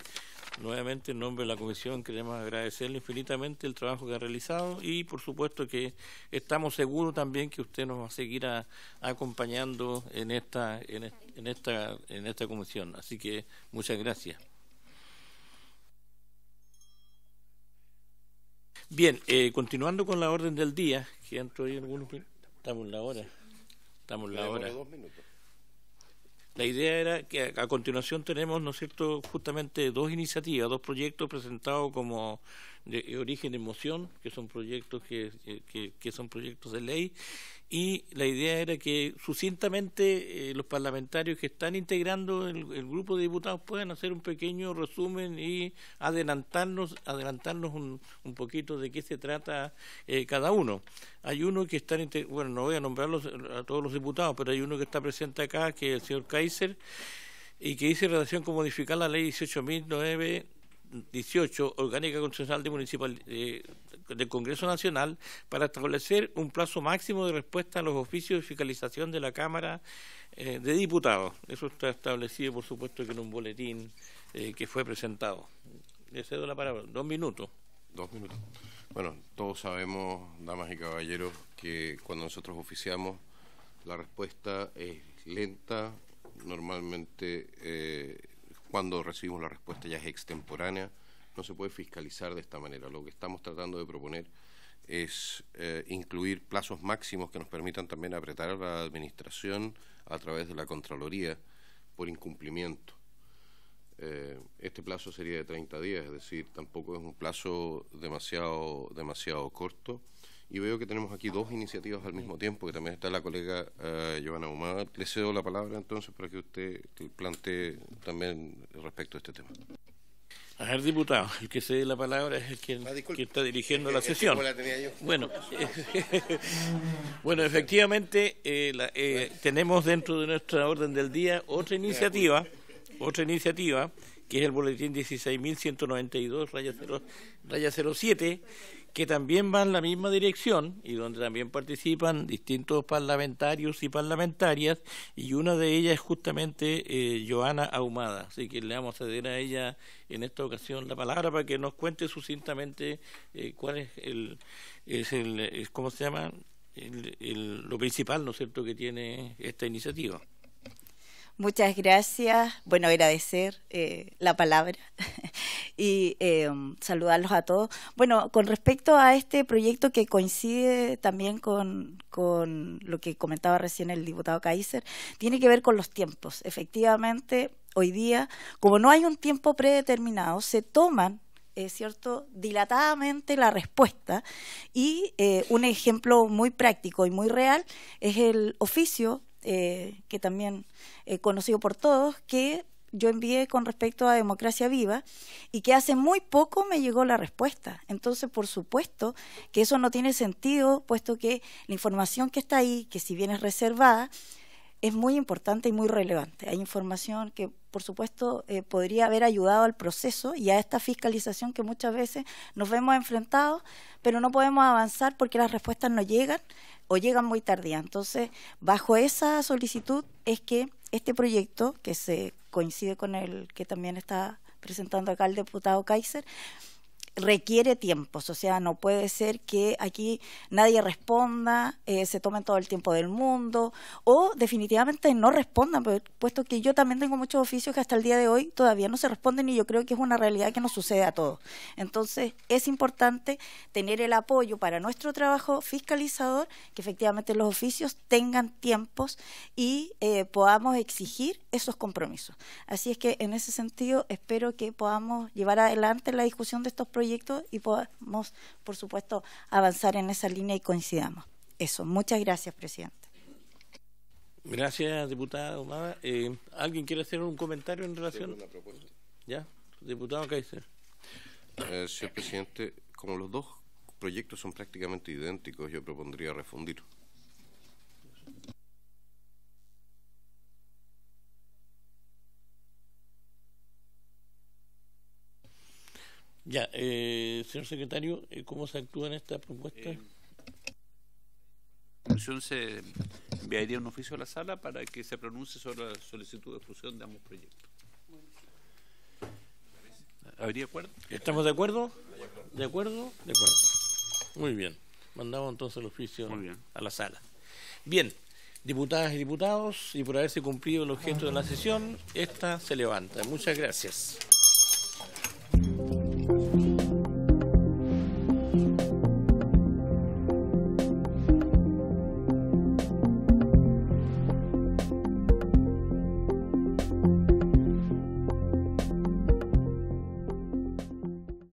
nuevamente, en nombre de la Comisión queremos agradecerle infinitamente el trabajo que ha realizado y, por supuesto, que estamos seguros también que usted nos va a seguir acompañando en esta comisión. Así que, muchas gracias. Bien, continuando con la orden del día, que entró ahí algunos. Estamos en la hora. La idea era que a continuación tenemos, ¿no es cierto?, justamente dos iniciativas, dos proyectos presentados como de origen de moción, que son proyectos que son proyectos de ley, y la idea era que sucintamente los parlamentarios que están integrando el grupo de diputados puedan hacer un pequeño resumen y adelantarnos un poquito de qué se trata cada uno. Hay uno que está, bueno, no voy a nombrarlos a todos los diputados, pero hay uno que está presente acá, que es el señor Kaiser, y que dice relación con modificar la ley 18.918, orgánica constitucional del Congreso Nacional, para establecer un plazo máximo de respuesta a los oficios de fiscalización de la Cámara de Diputados. Eso está establecido, por supuesto, que en un boletín que fue presentado. Le cedo la palabra. 2 minutos. 2 minutos. Bueno, todos sabemos, damas y caballeros, que cuando nosotros oficiamos la respuesta es lenta. Normalmente cuando recibimos la respuesta ya es extemporánea. No se puede fiscalizar de esta manera. Lo que estamos tratando de proponer es incluir plazos máximos que nos permitan también apretar a la administración a través de la Contraloría por incumplimiento. Este plazo sería de 30 días, es decir, tampoco es un plazo demasiado corto. Y veo que tenemos aquí dos iniciativas al mismo tiempo, que también está la colega Giovanna Ahumada. Le cedo la palabra entonces para que usted plantee también respecto a este tema. A ver, diputado, el que cede la palabra es el que está dirigiendo la sesión. Bueno, bueno, efectivamente tenemos dentro de nuestra orden del día otra iniciativa, que es el boletín 16.192/07, que también va en la misma dirección y donde también participan distintos parlamentarios y parlamentarias, y una de ellas es justamente Giovanna Ahumada. Así que le vamos a ceder a ella en esta ocasión la palabra para que nos cuente sucintamente cuál es ¿cómo se llama? Lo principal, ¿no es cierto?, que tiene esta iniciativa. Muchas gracias. Bueno, agradecer la palabra y saludarlos a todos. Bueno, con respecto a este proyecto que coincide también con lo que comentaba recién el diputado Kaiser, tiene que ver con los tiempos. Efectivamente, hoy día, como no hay un tiempo predeterminado, se toman ¿cierto?, dilatadamente la respuesta, y un ejemplo muy práctico y muy real es el oficio que también conocido por todos, que yo envié con respecto a Democracia Viva y que hace muy poco me llegó la respuesta. Entonces, por supuesto que eso no tiene sentido, puesto que la información que está ahí, que si bien es reservada, es muy importante y muy relevante. Hay información que, por supuesto, podría haber ayudado al proceso y a esta fiscalización que muchas veces nos vemos enfrentados, pero no podemos avanzar porque las respuestas no llegan o llegan muy tardías. Entonces, bajo esa solicitud es que este proyecto, que se coincide con el que también está presentando acá el diputado Kaiser, requiere tiempos, o sea, no puede ser que aquí nadie responda, se tomen todo el tiempo del mundo o definitivamente no respondan, puesto que yo también tengo muchos oficios que hasta el día de hoy todavía no se responden y yo creo que es una realidad que nos sucede a todos. Entonces, es importante tener el apoyo para nuestro trabajo fiscalizador, que efectivamente los oficios tengan tiempos y podamos exigir esos compromisos. Así es que en ese sentido espero que podamos llevar adelante la discusión de estos proyectos y podamos, por supuesto, avanzar en esa línea y coincidamos. Eso. Muchas gracias, presidente. Gracias, diputada Ahumada. ¿Alguien quiere hacer un comentario en relación? Una propuesta. ¿Ya? Diputado Kaiser. Señor presidente, como los dos proyectos son prácticamente idénticos, yo propondría refundir. Ya, señor secretario, ¿cómo se actúa en esta propuesta? La comisión se enviaría un oficio a la sala para que se pronuncie sobre la solicitud de fusión de ambos proyectos. ¿Habría acuerdo? ¿Estamos de acuerdo? ¿De acuerdo? De acuerdo. Muy bien. Mandamos entonces el oficio a la sala. Bien, diputadas y diputados, y por haberse cumplido el objeto de la sesión, esta se levanta. Muchas gracias.